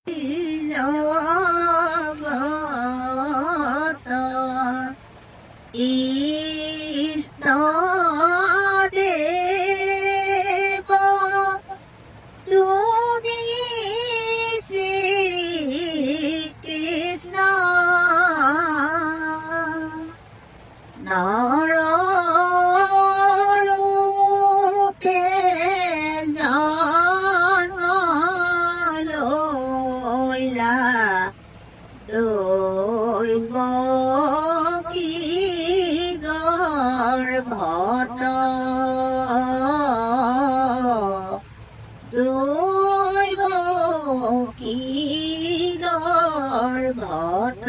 জগত ইষ্ট দেৱ তুমি শ্ৰী কৃষ্ণ নৰৰূপে জন্ম লৈলা দৈৱকী গৰ্ভত দৈৱকী গৰ্ভত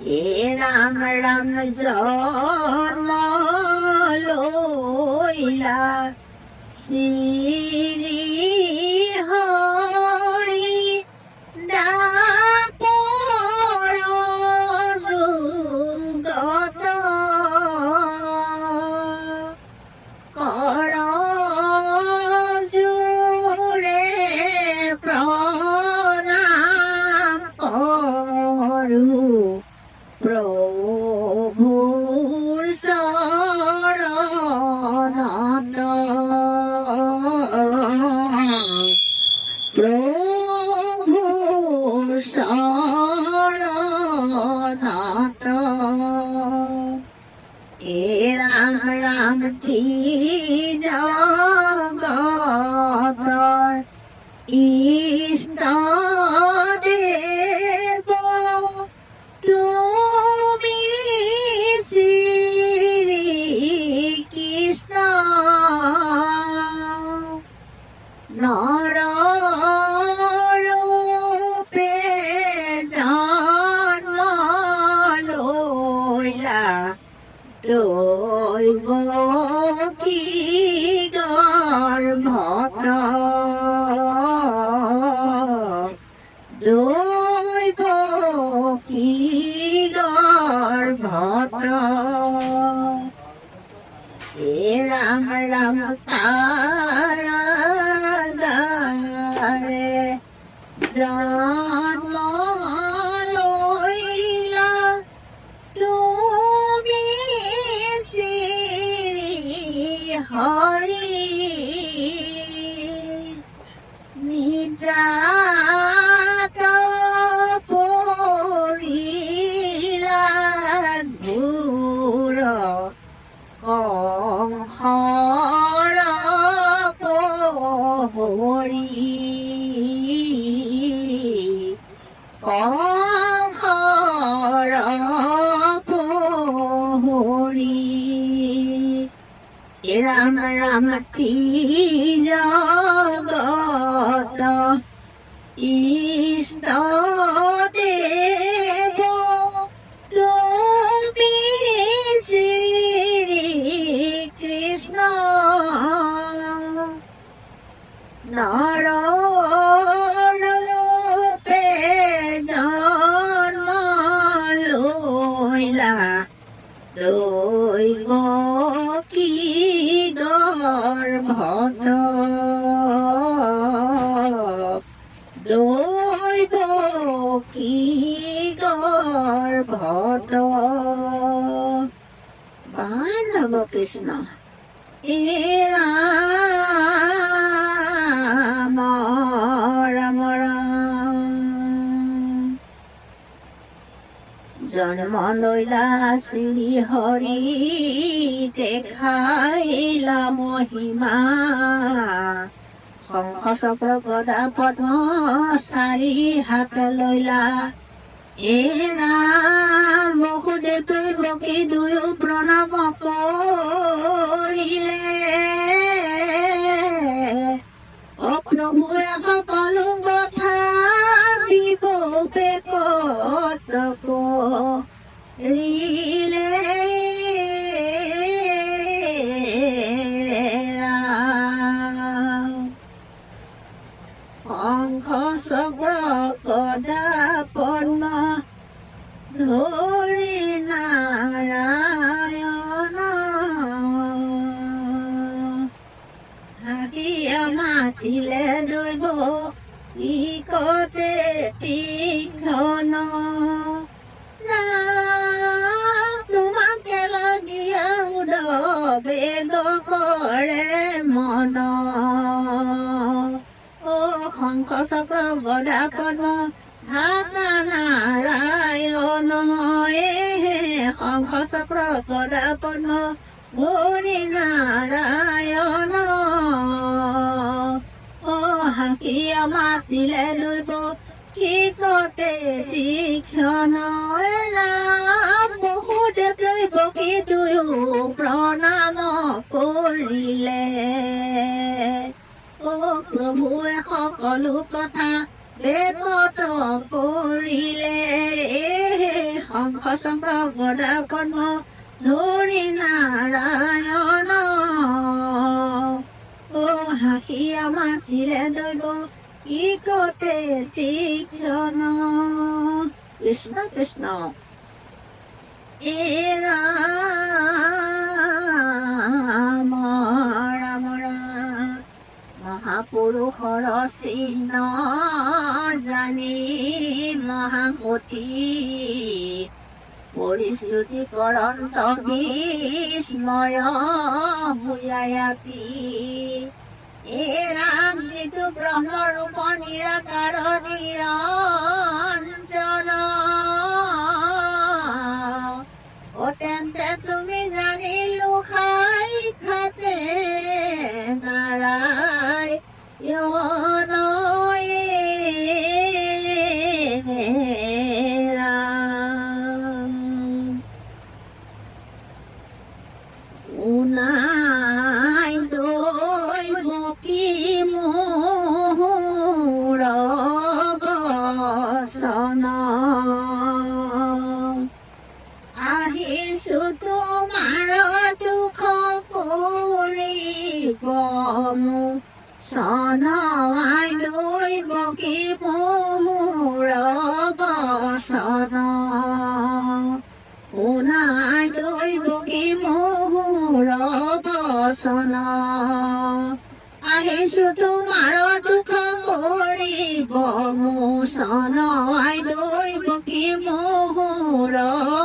হে ৰাম ৰাম জন্ম লৈলা শ্ৰী হৰি দাপৰ যুগত কৰজোৰে প্ৰণাম কৰোঁ প্ৰভুৰ চৰণত প্ৰভুৰ চৰণত হে ৰাম ৰাম জগতৰ ইষ্ট দেৱ তুমি শ্ৰী কৃষ্ণ নৰৰূপে জন্ম লৈলা দৈৱকী গৰ্ভত দৈৱকী গৰ্ভত হে ৰাম ৰাম কাৰাগাৰে জন্ম লৈলা তুমি শ্ৰী হৰি নিদ্ৰাত পৰিলা ঘোৰ কংসৰ পোহৰি কংসৰ পোহৰি ৰাম ৰাম জগত ইষ্ট দেৱ তুমি শ্ৰী কৃষ্ণ নৰৰূপে জন্ম লৈলা দৈৱকী গৰ্ভত দৈৱকী গৰ্ভত বান্ধৱ কৃষ্ণ হে ৰাম ৰাম ৰাম জন্ম লৈলা শ্ৰী হৰি দেখাইলা মহিমা শংখ চক্ৰ গদা পদ্ম চাৰি হাত লৈলা হে ৰাম বসুদেৱ দৈৱকী দুয়ো প্ৰণাম কৰিলে অপ্ৰভুৱে সকলো কথা বিভৱে কত কৰিলে শংখ চক্ৰ গদা পদ্ম ধৰি নাৰায়ণ হাকিয়া মাতিলে দৈৱ ইকতে তীক্ষ্ণ তোমাকে লাগিয়া বেগ কৰে মন ও শংখ চক্ৰ গদা পদ্ম ঢাকা নাৰায়ণ শংখ চক্ৰ গদা পদ্ম ভৰি নাৰায়ণ ও হাকিয়া মাতিলে দৈব কি কতে তীক্ষ্ণ বহুতে দৈব কি দুয়ো প্ৰণাম কৰিলে ও প্ৰভুৱে সকলো কথা বেদত কৰিলে শংখ চক্ৰ গদা পদ্ম ধৰি নাৰায়ণ ও হাঁহিয়া মাতিলে দৈব ইকতে তীক্ষ্ণ কৃষ্ণ কৃষ্ণ এ ৰাম ৰাম ৰাম মহাপুৰুষৰ চিহ্ন জানি মহাকঠি পৰিশ্ৰুতি কৰন্ত বিস্ময় ভূয়ায়াতি এ ৰাম যিটো ব্ৰহ্মৰূপ নিৰাকাৰ নিৰঞ্জন অত্যন্তে তুমি জানিলো খাই খাতে নাৰায়ণ উনাই দৈব কি মোৰ বচন আহিছো তোমাৰ দুখ কৰিব চনাই দৈব কি মোৰ বচন উনাই দৈব কি মোৰ বচন আহিছো তোমাৰ দুখ কৰিব মোচন দৈব কি মোৰ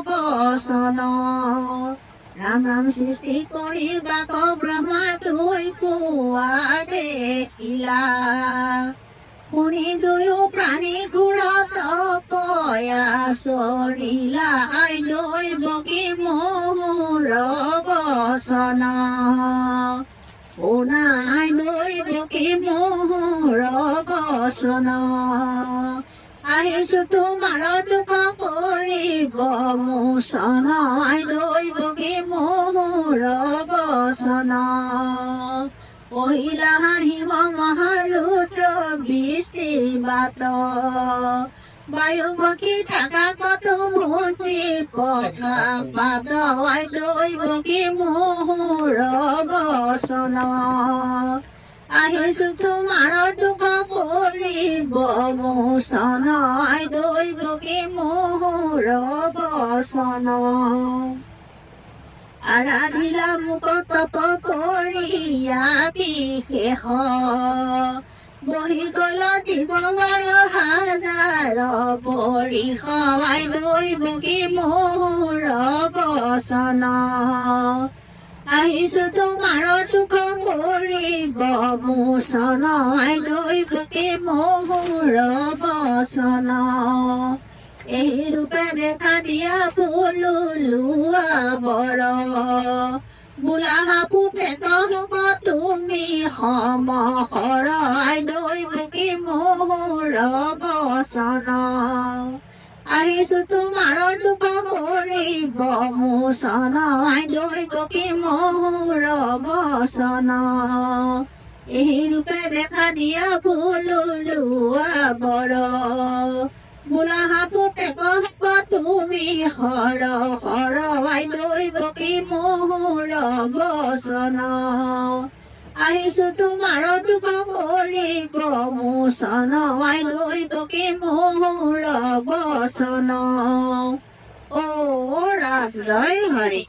বচন ৰাম নাম সৃষ্টি কৰিবা ব্ৰহ্মা তুই কোৱা দেখিলা শুনি দুয়ো প্ৰাণী ঘূৰত পয়া চৰিলা দৈব কি মোৰ বচন শুনাই দৈব কি মোৰ বচন আহিছো তোমাৰ দুখ কৰিব মোচন দৈব কি মোৰ বচন পহিলা হাঁহিব মহাৰুদ্ৰ বৃষ্টি বাত বায়ু বকি থাকা কত মূৰ্তি কথা পাত দৈব কি মোৰ বচন আহিছো তোমাৰ দুখ কৰিব মোচন দৈব কি মোৰ বচন আৰাধিলা মোক তপ কৰিয়া বিশেষ বহি গল দিব 12,000 পৰিষ দৈব কি মোৰ বচন আহিছো তোমাৰ সুখ কৰিব মোচন দৈব কি মোৰ বচন এই ৰূপে দেখা দিয়া লোৱা বৰ বোলা পুতে কলক তুমি সমহৰ দৈব কি মোৰ বচন আহিছো তোমাৰ দুখ কৰিব মোচন দৈব কি মোৰ বচন এই ৰূপে দেখা দিয়া লোৱা বৰ বোলা পুতে কলক তুমি হৰ দৈব কি মোৰ বচন আহিছো তোমাৰ দুখ কৰিব মোচন দৈব কি মোৰ বচন ও ৰাজ জয় হৰি।